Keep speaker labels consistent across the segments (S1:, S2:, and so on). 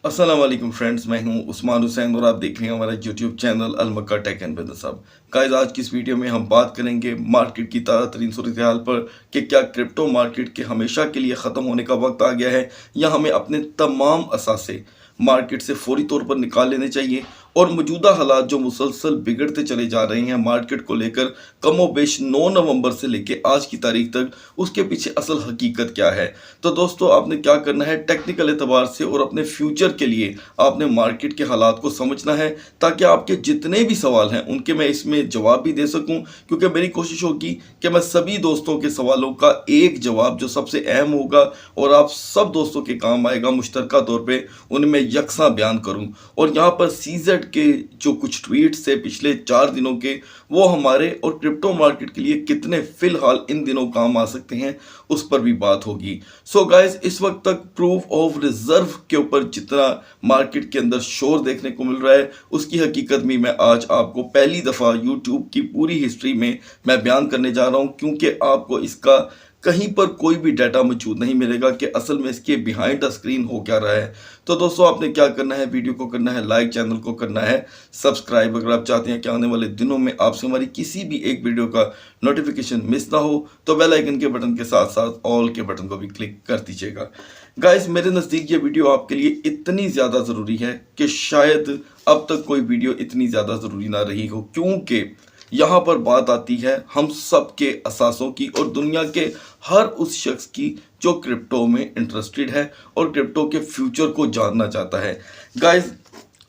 S1: अस्सलाम वालेकुम फ्रेंड्स, मैं हूं उस्मान हुसैन और आप देख रहे हैं हमारा YouTube channel Al Makka tech and business hub. Guys, आज की इस वीडियो में हम बात करेंगे मार्केट की ताज़ा तरीन सूरत हाल पर कि क्या क्रिप्टो मार्केट के हमेशा के लिए ख़त्म होने का वक्त आ गया है या हमें अपने तमाम असासे मार्केट से फौरी तौर पर निकाल लेने चाहिए। और मौजूदा हालात जो मुसलसल बिगड़ते चले जा रहे हैं मार्केट को लेकर कमो बेश 9 नवंबर से लेकर आज की तारीख तक, उसके पीछे असल हकीकत क्या है। तो दोस्तों, आपने क्या करना है टेक्निकल एतबार से और अपने फ्यूचर के लिए आपने मार्केट के हालात को समझना है ताकि आपके जितने भी सवाल हैं उनके मैं इसमें जवाब भी दे सकूं। क्योंकि मेरी कोशिश होगी कि मैं सभी दोस्तों के सवालों का एक जवाब जो सबसे अहम होगा और आप सब दोस्तों के काम आएगा मुश्तरका तौर पे, उनमें यकसा बयान करूं। और यहाँ पर सीजेड के जो कुछ ट्वीट्स थे पिछले 4 दिनों के, वो हमारे और क्रिप्टो मार्केट के लिए कितने फिलहाल इन दिनों काम आ सकते हैं उस पर भी बात होगी। सो गाइस, इस वक्त तक प्रूफ ऑफ रिजर्व के ऊपर जितना मार्केट के अंदर शोर देखने को मिल रहा है उसकी हकीकत में मैं आज आपको पहली दफ़ा यूट्यूब की पूरी हिस्ट्री में मैं बयान करने जा रहा हूं, क्योंकि आपको इसका कहीं पर कोई भी डाटा मौजूद नहीं मिलेगा कि असल में इसके बिहाइंड द स्क्रीन हो क्या रहा है। तो दोस्तों, आपने क्या करना है, वीडियो को करना है लाइक, चैनल को करना है सब्सक्राइब। अगर आप चाहते हैं कि आने वाले दिनों में आपसे हमारी किसी भी एक वीडियो का नोटिफिकेशन मिस ना हो तो बेल आइकन के बटन के साथ साथ ऑल के बटन को भी क्लिक कर दीजिएगा। गाइस, मेरे नज़दीक ये वीडियो आपके लिए इतनी ज़्यादा ज़रूरी है कि शायद अब तक कोई वीडियो इतनी ज़्यादा ज़रूरी ना रही हो, क्योंकि यहाँ पर बात आती है हम सब के असासों की और दुनिया के हर उस शख्स की जो क्रिप्टो में इंटरेस्टेड है और क्रिप्टो के फ्यूचर को जानना चाहता है। गाइस,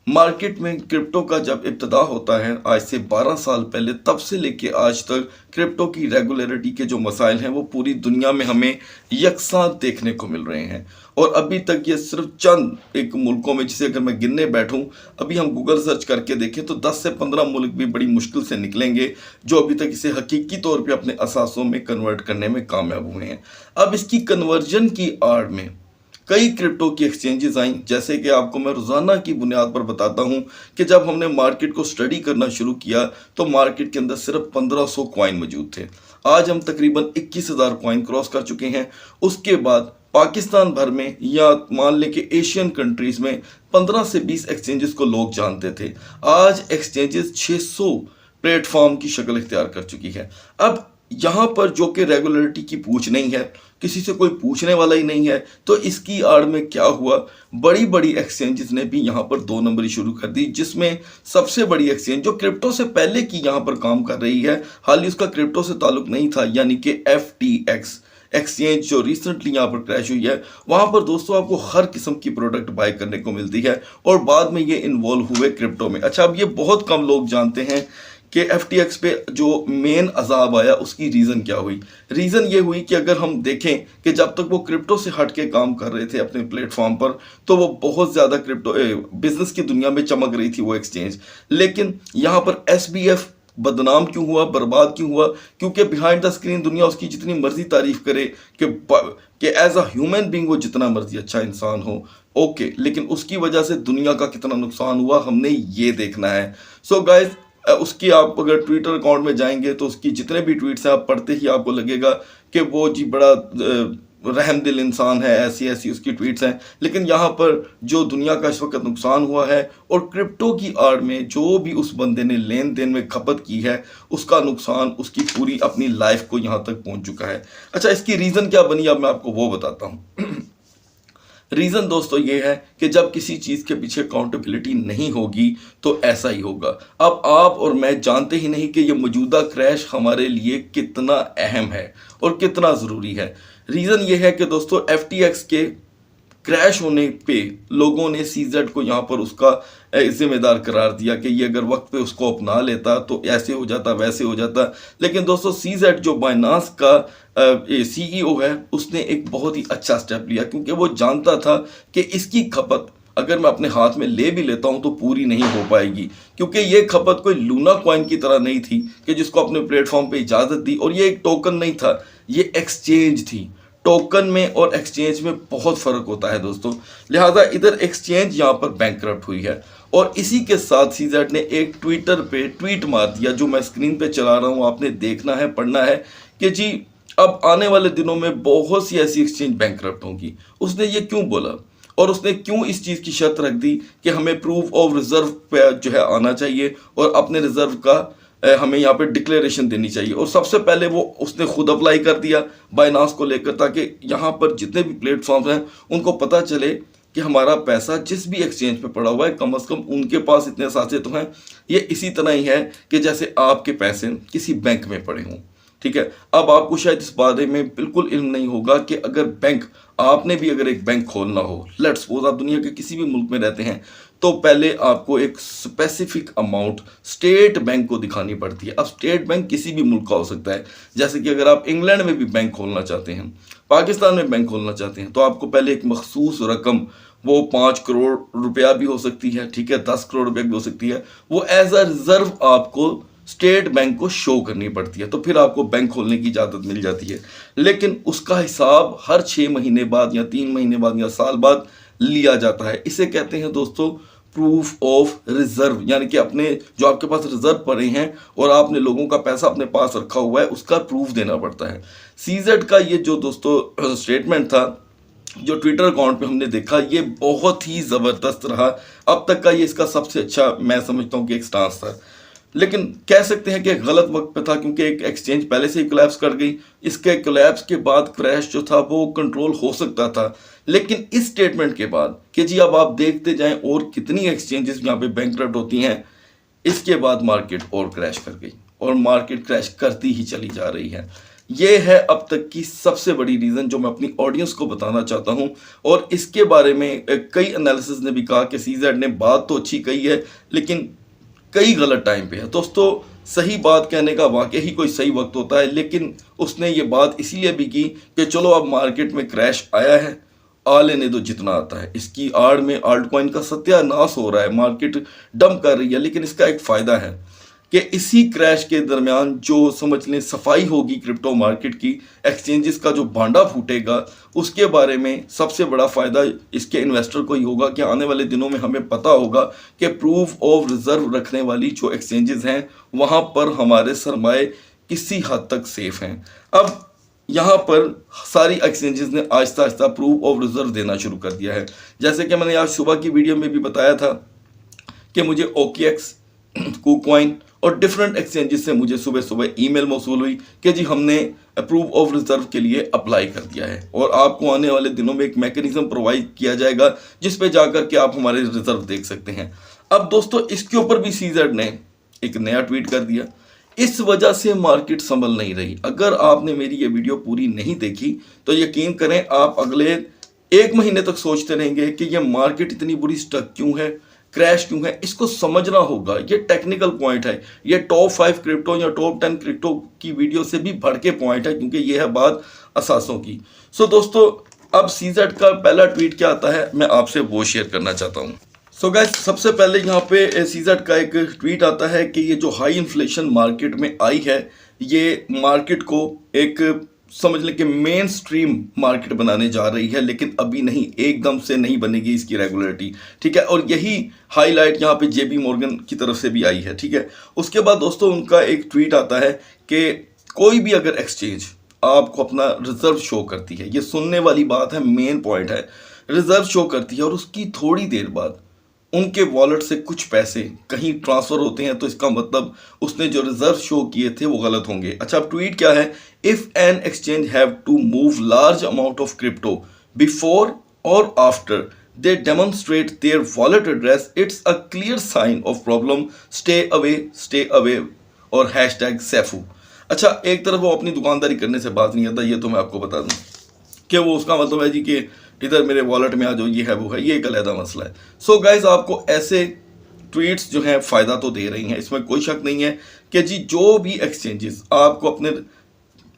S1: मार्केट में क्रिप्टो का जब इब्तदा होता है आज से 12 साल पहले, तब से लेके आज तक क्रिप्टो की रेगुलरिटी के जो मसाइल हैं वो पूरी दुनिया में हमें यकसां देखने को मिल रहे हैं। और अभी तक ये सिर्फ चंद एक मुल्कों में, जिसे अगर मैं गिनने बैठूं, अभी हम गूगल सर्च करके देखें तो 10 से 15 मुल्क भी बड़ी मुश्किल से निकलेंगे जो अभी तक इसे हकीकी तौर पे अपने असासों में कन्वर्ट करने में कामयाब हुए हैं। अब इसकी कन्वर्जन की आड़ में कई क्रिप्टो की एक्सचेंजेस आई, जैसे कि आपको मैं रोज़ाना की बुनियाद पर बताता हूं कि जब हमने मार्केट को स्टडी करना शुरू किया तो मार्केट के अंदर सिर्फ 1500 कॉइन मौजूद थे। आज हम तकरीबन 21,000 कॉइन क्रॉस कर चुके हैं। उसके बाद पाकिस्तान भर में या मान लें कि एशियन कंट्रीज़ में 15 से 20 एक्सचेंजेस को लोग जानते थे। आज एक्सचेंजेस 600 प्लेटफॉर्म की शक्ल इख्तियार कर चुकी है। अब यहाँ पर जो कि रेगुलरिटी की पूछ नहीं है, किसी से कोई पूछने वाला ही नहीं है, तो इसकी आड़ में क्या हुआ, बड़ी बड़ी एक्सचेंजेस ने भी यहाँ पर 2 नंबरी शुरू कर दी, जिसमें सबसे बड़ी एक्सचेंज जो क्रिप्टो से पहले की यहाँ पर काम कर रही है, हाल ही उसका क्रिप्टो से ताल्लुक नहीं था, यानी कि FTX एक्सचेंज जो रिसेंटली यहाँ पर क्रैश हुई है, वहाँ पर दोस्तों आपको हर किस्म की प्रोडक्ट बाय करने को मिलती है और बाद में ये इन्वॉल्व हुए क्रिप्टो में। अच्छा, अब ये बहुत कम लोग जानते हैं कि FTX पे जो मेन अजाब आया उसकी रीज़न क्या हुई। रीज़न ये हुई कि अगर हम देखें कि जब तक वो क्रिप्टो से हट के काम कर रहे थे अपने प्लेटफॉर्म पर, तो वो बहुत ज़्यादा क्रिप्टो बिजनेस की दुनिया में चमक रही थी वो एक्सचेंज। लेकिन यहाँ पर SBF बदनाम क्यों हुआ, बर्बाद क्यों हुआ? क्योंकि बिहाइंड द स्क्रीन दुनिया उसकी जितनी मर्जी तारीफ करे कि एज अ ह्यूमन बींग वो जितना मर्जी अच्छा इंसान हो, ओके, लेकिन उसकी वजह से दुनिया का कितना नुकसान हुआ हमने ये देखना है। सो गाइज, उसकी आप अगर ट्विटर अकाउंट में जाएंगे तो उसकी जितने भी ट्वीट्स हैं आप पढ़ते ही आपको लगेगा कि वो जी बड़ा रहमदिल इंसान है, ऐसी ऐसी उसकी ट्वीट्स हैं। लेकिन यहाँ पर जो दुनिया का इस वक्त नुकसान हुआ है और क्रिप्टो की आड़ में जो भी उस बंदे ने लेन देन में खपत की है, उसका नुकसान उसकी पूरी अपनी लाइफ को यहाँ तक पहुँच चुका है। अच्छा, इसकी रीज़न क्या बनी, अब मैं आपको वो बताता हूँ। रीज़न दोस्तों ये है कि जब किसी चीज़ के पीछे अकाउंटेबिलिटी नहीं होगी तो ऐसा ही होगा। अब आप और मैं जानते ही नहीं कि ये मौजूदा क्रैश हमारे लिए कितना अहम है और कितना ज़रूरी है। रीज़न ये है कि दोस्तों FTX के क्रैश होने पे लोगों ने CZ को यहाँ पर उसका जिम्मेदार करार दिया कि ये अगर वक्त पे उसको अपना लेता तो ऐसे हो जाता, वैसे हो जाता। लेकिन दोस्तों CZ जो बाइनांस का CEO है, उसने एक बहुत ही अच्छा स्टेप लिया, क्योंकि वो जानता था कि इसकी खपत अगर मैं अपने हाथ में ले भी लेता हूं तो पूरी नहीं हो पाएगी, क्योंकि ये खपत कोई लूना कॉइन की तरह नहीं थी कि जिसको अपने प्लेटफॉर्म पे इजाज़त दी, और ये एक टोकन नहीं था, ये एक्सचेंज थी। टोकन में और एक्सचेंज में बहुत फ़र्क होता है दोस्तों। लिहाजा इधर एक्सचेंज यहाँ पर बैंकरप्ट हुई है और इसी के साथ CZ ने एक ट्विटर पे ट्वीट मार दिया, जो मैं स्क्रीन पे चला रहा हूँ, आपने देखना है, पढ़ना है, कि जी अब आने वाले दिनों में बहुत सी ऐसी एक्सचेंज बैंकरप्ट होंगी। उसने ये क्यों बोला? और उसने क्यों इस चीज़ की शर्त रख दी कि हमें प्रूफ ऑफ रिजर्व पे जो है आना चाहिए और अपने रिजर्व का हमें यहाँ पे डिक्लेरेशन देनी चाहिए। और सबसे पहले वो उसने खुद अप्लाई कर दिया बाइनांस को लेकर, ताकि यहाँ पर जितने भी प्लेटफॉर्म्स हैं उनको पता चले कि हमारा पैसा जिस भी एक्सचेंज पे पड़ा हुआ है कम से कम उनके पास इतने साथे तो हैं। ये इसी तरह ही है कि जैसे आपके पैसे किसी बैंक में पड़े हों, ठीक है। अब आपको शायद इस बारे में बिल्कुल इल्म नहीं होगा कि अगर बैंक, आपने भी अगर एक बैंक खोलना हो, लेट्स सपोज आप दुनिया के किसी भी मुल्क में रहते हैं, तो पहले आपको एक स्पेसिफिक अमाउंट स्टेट बैंक को दिखानी पड़ती है। अब स्टेट बैंक किसी भी मुल्क का हो सकता है, जैसे कि अगर आप इंग्लैंड में भी बैंक खोलना चाहते हैं, पाकिस्तान में बैंक खोलना चाहते हैं, तो आपको पहले एक मखसूस रकम, वो 5 करोड़ रुपया भी हो सकती है, ठीक है, 10 करोड़ रुपया भी हो सकती है, वो एज अ रिजर्व आपको स्टेट बैंक को शो करनी पड़ती है, तो फिर आपको बैंक खोलने की इजाज़त मिल जाती है। लेकिन उसका हिसाब हर 6 महीने बाद या 3 महीने बाद या साल बाद लिया जाता है। इसे कहते हैं दोस्तों प्रूफ ऑफ रिजर्व, यानी कि अपने जो आपके पास रिजर्व पड़े हैं और आपने लोगों का पैसा अपने पास रखा हुआ है, उसका प्रूफ देना पड़ता है। सीजेड का ये जो दोस्तों स्टेटमेंट था, जो ट्विटर अकाउंट पे हमने देखा, ये बहुत ही ज़बरदस्त रहा। अब तक का ये इसका सबसे अच्छा मैं समझता हूँ कि एक स्टांस था। लेकिन कह सकते हैं कि एक गलत वक्त पे था, क्योंकि एक एक्सचेंज पहले से ही कोलैप्स कर गई। इसके कोलैप्स के बाद क्रैश जो था वो कंट्रोल हो सकता था। लेकिन इस स्टेटमेंट के बाद कि जी अब आप देखते जाएं और कितनी एक्सचेंजेस यहाँ पे बैंकरप्ट होती हैं, इसके बाद मार्केट और क्रैश कर गई और मार्केट क्रैश करती ही चली जा रही है। ये है अब तक की सबसे बड़ी रीज़न जो मैं अपनी ऑडियंस को बताना चाहता हूँ। और इसके बारे में कई एनालिसिस ने भी कहा कि सीजेड ने बात तो अच्छी कही है, लेकिन कई गलत टाइम पे है। दोस्तों सही बात कहने का वाकई ही कोई सही वक्त होता है, लेकिन उसने ये बात इसीलिए भी की कि चलो अब मार्केट में क्रैश आया है, आ लेने दो जितना आता है। इसकी आड़ में आल्ट कॉइन का सत्यानाश हो रहा है, मार्केट डंप कर रही है, लेकिन इसका एक फ़ायदा है कि इसी क्रैश के दरमियान जो समझ लें सफाई होगी क्रिप्टो मार्केट की, एक्सचेंजेस का जो भांडा फूटेगा, उसके बारे में सबसे बड़ा फ़ायदा इसके इन्वेस्टर को ही होगा कि आने वाले दिनों में हमें पता होगा कि प्रूफ ऑफ रिजर्व रखने वाली जो एक्सचेंजेस हैं वहाँ पर हमारे सरमाए किसी हद तक सेफ हैं। अब यहाँ पर सारी एक्सचेंजेस ने Aahista Aahista proof of reserve देना शुरू कर दिया है। जैसे कि मैंने आज सुबह की वीडियो में भी बताया था कि मुझे OKX, KuCoin और डिफरेंट एक्सचेंजेस से मुझे सुबह सुबह ईमेल मौसूल हुई कि जी हमने प्रूफ ऑफ रिजर्व के लिए अप्लाई कर दिया है और आपको आने वाले दिनों में एक मैकेनिज्म प्रोवाइड किया जाएगा जिस पे जाकर के आप हमारे रिजर्व देख सकते हैं। अब दोस्तों इसके ऊपर भी सीजेड ने एक नया ट्वीट कर दिया। इस वजह से मार्केट संभल नहीं रही। अगर आपने मेरी ये वीडियो पूरी नहीं देखी तो यकीन करें आप अगले 1 महीने तक सोचते रहेंगे कि ये मार्केट इतनी बुरी स्टक क्यों है, क्रैश क्यों है। इसको समझना होगा, ये टेक्निकल पॉइंट है, ये टॉप 5 क्रिप्टो या टॉप 10 क्रिप्टो की वीडियो से भी बढ़ के पॉइंट है, क्योंकि ये है बात असासों की। सो दोस्तों अब सीजेड का पहला ट्वीट क्या आता है मैं आपसे वो शेयर करना चाहता हूँ। सो गाइस सबसे पहले यहाँ पे सीजेड का एक ट्वीट आता है कि ये जो हाई इन्फ्लेशन मार्केट में आई है, ये मार्केट को एक समझ लें कि मेन स्ट्रीम मार्केट बनाने जा रही है, लेकिन अभी नहीं, एकदम से नहीं बनेगी इसकी रेगुलरिटी, ठीक है। और यही हाईलाइट यहाँ पे JP मॉर्गन की तरफ से भी आई है, ठीक है। उसके बाद दोस्तों उनका एक ट्वीट आता है कि कोई भी अगर एक्सचेंज आपको अपना रिजर्व शो करती है, ये सुनने वाली बात है, मेन पॉइंट है, रिजर्व शो करती है और उसकी थोड़ी देर बाद उनके वॉलेट से कुछ पैसे कहीं ट्रांसफ़र होते हैं, तो इसका मतलब उसने जो रिजर्व शो किए थे वो गलत होंगे। अच्छा अब ट्वीट क्या है, if an exchange have to move large amount of crypto before और after they demonstrate their wallet address, it's a clear sign of problem, stay away और हैशटैग सैफू। अच्छा एक तरफ वो अपनी दुकानदारी करने से बात नहीं आता, ये तो मैं आपको बता दूँ कि वो उसका मतलब है जी कि इधर मेरे वॉलेट में आ जाओ, ये है वो है, ये एक अलग मसला है। सो गाइज आपको ऐसे ट्वीट्स जो हैं फ़ायदा तो दे रही हैं, इसमें कोई शक नहीं है कि जी जो भी एक्सचेंजेस आपको अपने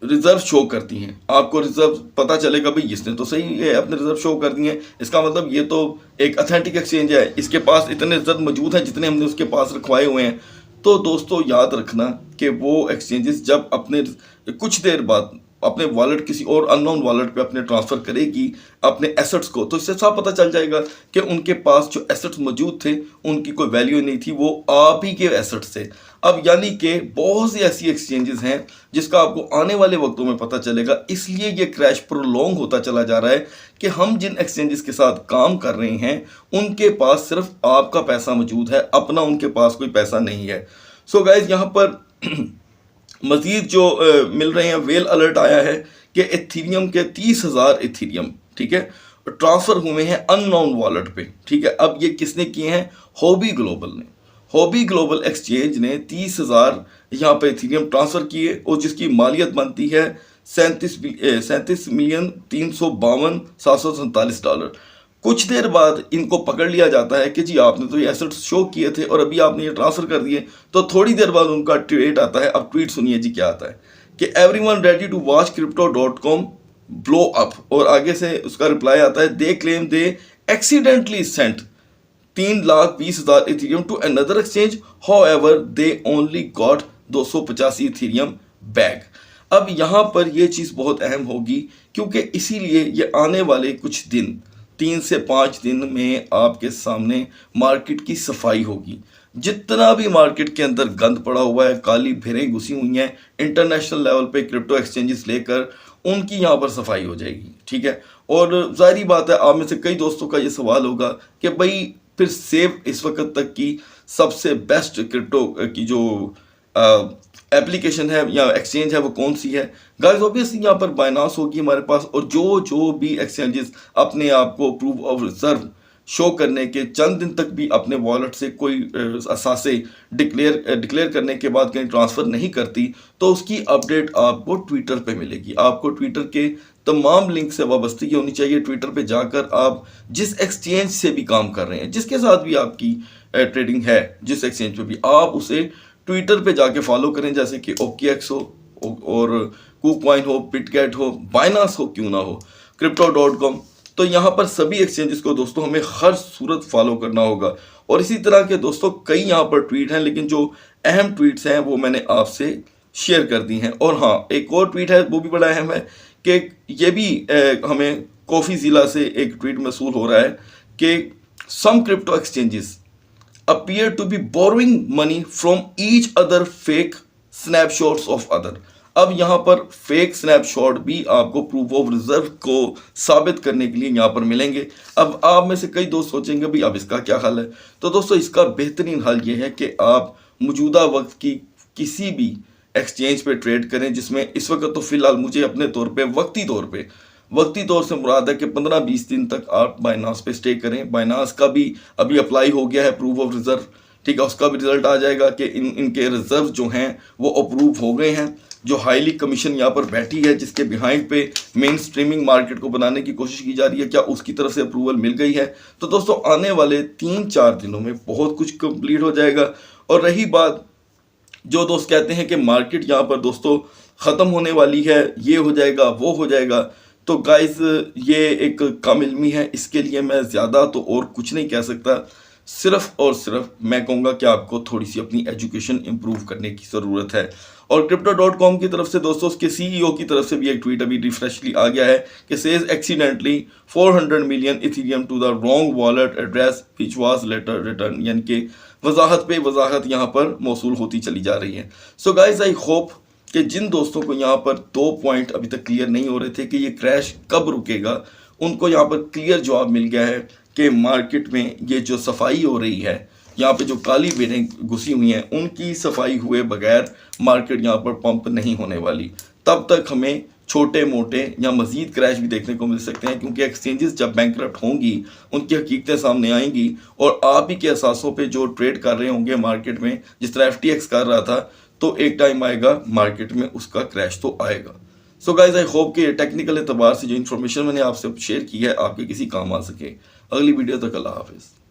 S1: रिजर्व शो करती हैं, आपको रिजर्व पता चलेगा भाई इसने तो सही है अपने रिजर्व शो कर दिए हैं, इसका मतलब ये तो एक ऑथेंटिक एक्सचेंज है, इसके पास इतने रिजर्व मौजूद हैं जितने हमने उसके पास रखवाए हुए हैं। तो दोस्तों याद रखना कि वो एक्सचेंजेस जब अपने कुछ देर बाद अपने वॉलेट किसी और अननोन वॉलेट पे अपने ट्रांसफ़र करेगी अपने एसेट्स को, तो इससे साफ पता चल जाएगा कि उनके पास जो एसेट्स मौजूद थे उनकी कोई वैल्यू नहीं थी, वो आप ही के एसेट्स थे। अब यानी कि बहुत सी ऐसी एक्सचेंजेस हैं जिसका आपको आने वाले वक्तों में पता चलेगा, इसलिए ये क्रैश प्रोलॉन्ग होता चला जा रहा है कि हम जिन एक्सचेंजेस के साथ काम कर रहे हैं उनके पास सिर्फ आपका पैसा मौजूद है, अपना उनके पास कोई पैसा नहीं है। सो गाइज यहाँ पर मजीद जो मिल रहे हैं, वेल अलर्ट आया है कि एथीरियम के 30,000 एथीरियम, ठीक है, ट्रांसफ़र हुए हैं अननोन वॉलेट पे, ठीक है। अब ये किसने किए हैं? हॉबी ग्लोबल ने, हॉबी ग्लोबल एक्सचेंज ने 30,000 यहाँ पे एथीरियम ट्रांसफ़र किए और जिसकी मालियत बनती है 37,352,747 डॉलर। कुछ देर बाद इनको पकड़ लिया जाता है कि जी आपने तो ये एसेट्स शो किए थे और अभी आपने ये ट्रांसफ़र कर दिए। तो थोड़ी देर बाद उनका ट्वीट आता है। अब ट्वीट सुनिए जी क्या आता है कि everyone ready to watch crypto.com blow up, और आगे से उसका रिप्लाई आता है they claim they accidentally sent 3,20,000 Ethereum to another exchange, however they only got 285 Ethereum back. अब यहाँ पर यह चीज़ बहुत अहम होगी क्योंकि इसीलिए ये आने वाले कुछ दिन, 3 से 5 दिन में आपके सामने मार्केट की सफाई होगी। जितना भी मार्केट के अंदर गंद पड़ा हुआ है, काली भेड़ें घुसी हुई हैं इंटरनेशनल लेवल पे क्रिप्टो एक्सचेंजेस लेकर, उनकी यहाँ पर सफाई हो जाएगी, ठीक है। और जाहिर बात है आप में से कई दोस्तों का ये सवाल होगा कि भाई फिर सेव इस वक्त तक की सबसे बेस्ट क्रिप्टो की जो एप्लीकेशन है या एक्सचेंज है वो कौन सी है? गाइस ऑब्वियसली यहाँ पर बाइनांस होगी हमारे पास, और जो भी एक्सचेंजेस अपने आप को प्रूफ ऑफ रिजर्व शो करने के चंद दिन तक भी अपने वॉलेट से कोई असासे डिक्लेयर करने के बाद कहीं ट्रांसफ़र नहीं करती, तो उसकी अपडेट आपको ट्विटर पे मिलेगी। आपको ट्विटर के तमाम लिंक से वाबस्तगी होनी चाहिए। ट्विटर पे जाकर आप जिस एक्सचेंज से भी काम कर रहे हैं, जिसके साथ भी आपकी ट्रेडिंग है, जिस एक्सचेंज पे भी, आप उसे ट्विटर पे जाके फॉलो करें, जैसे कि OKX हो और KuCoin हो, बिटगेट हो, बाइनांस हो, क्यों ना हो, crypto.com। तो यहाँ पर सभी एक्सचेंजेस को दोस्तों हमें हर सूरत फॉलो करना होगा। और इसी तरह के दोस्तों कई यहाँ पर ट्वीट हैं, लेकिन जो अहम ट्वीट्स हैं वो मैंने आपसे शेयर कर दी हैं। और हाँ, एक और ट्वीट है वो भी बड़ा अहम है कि ये भी हमें कॉफ़ी ज़िला से एक ट्वीट मसूल हो रहा है कि some crypto exchanges appear to be borrowing money from each other fake snapshots of other। अब यहाँ पर फेक स्नैपशॉट भी आपको प्रूफ ऑफ रिजर्व को साबित करने के लिए यहाँ पर मिलेंगे। अब आप में से कई दोस्त सोचेंगे भाई अब इसका क्या हल है? तो दोस्तों इसका बेहतरीन हल ये है कि आप मौजूदा वक्त की किसी भी एक्सचेंज पे ट्रेड करें, जिसमें इस वक्त तो फिलहाल मुझे अपने तौर पे वक्ती तौर से मुराद है कि 15-20 दिन तक आप बाइनांस पे स्टे करें। बाइनांस का भी अभी अप्लाई हो गया है प्रूफ ऑफ रिजर्व, ठीक है, उसका भी रिजल्ट आ जाएगा कि इनके रिजर्व जो हैं वो अप्रूव हो गए हैं। जो हाईली कमीशन यहाँ पर बैठी है, जिसके बिहाइंड पे मेन स्ट्रीमिंग मार्केट को बनाने की कोशिश की जा रही है, क्या उसकी तरफ से अप्रूवल मिल गई है? तो दोस्तों आने वाले 3-4 दिनों में बहुत कुछ कंप्लीट हो जाएगा। और रही बात, जो दोस्त कहते हैं कि मार्केट यहाँ पर दोस्तों ख़त्म होने वाली है, ये हो जाएगा वो हो जाएगा, तो गाइस ये एक कम इल्मी है, इसके लिए मैं ज़्यादा तो और कुछ नहीं कह सकता। सिर्फ और सिर्फ मैं कहूँगा कि आपको थोड़ी सी अपनी एजुकेशन इंप्रूव करने की ज़रूरत है। और crypto.com की तरफ से दोस्तों उसके CEO की तरफ से भी एक ट्वीट अभी रिफ्रेशली आ गया है कि says accidentally 400 million Ethereum to the wrong wallet address which was later return, यानी कि वजाहत पे वजाहत यहाँ पर मौसूल होती चली जा रही है। सो गाइज आई होप कि जिन दोस्तों को यहाँ पर 2 पॉइंट अभी तक क्लियर नहीं हो रहे थे कि ये क्रैश कब रुकेगा, उनको यहाँ पर क्लियर जवाब मिल गया है कि मार्केट में ये जो सफाई हो रही है, यहाँ पे जो काली भेड़ें घुसी हुई हैं, उनकी सफाई हुए बगैर मार्केट यहाँ पर पंप नहीं होने वाली। तब तक हमें छोटे मोटे या मज़ीद क्रैश भी देखने को मिल सकते हैं, क्योंकि एक्सचेंजेस जब बैंकरप्ट होंगी उनकी हकीकतें सामने आएंगी और आप ही के एहसासों पे जो ट्रेड कर रहे होंगे मार्केट में, जिस तरह FTX कर रहा था, तो एक टाइम आएगा मार्केट में उसका क्रैश तो आएगा। सो गाइज आई होप कि टेक्निकल एतबार से जो इन्फॉर्मेशन मैंने आपसे शेयर की है आपके किसी काम आ सके। अगली वीडियो तक अल्लाह हाफिज़।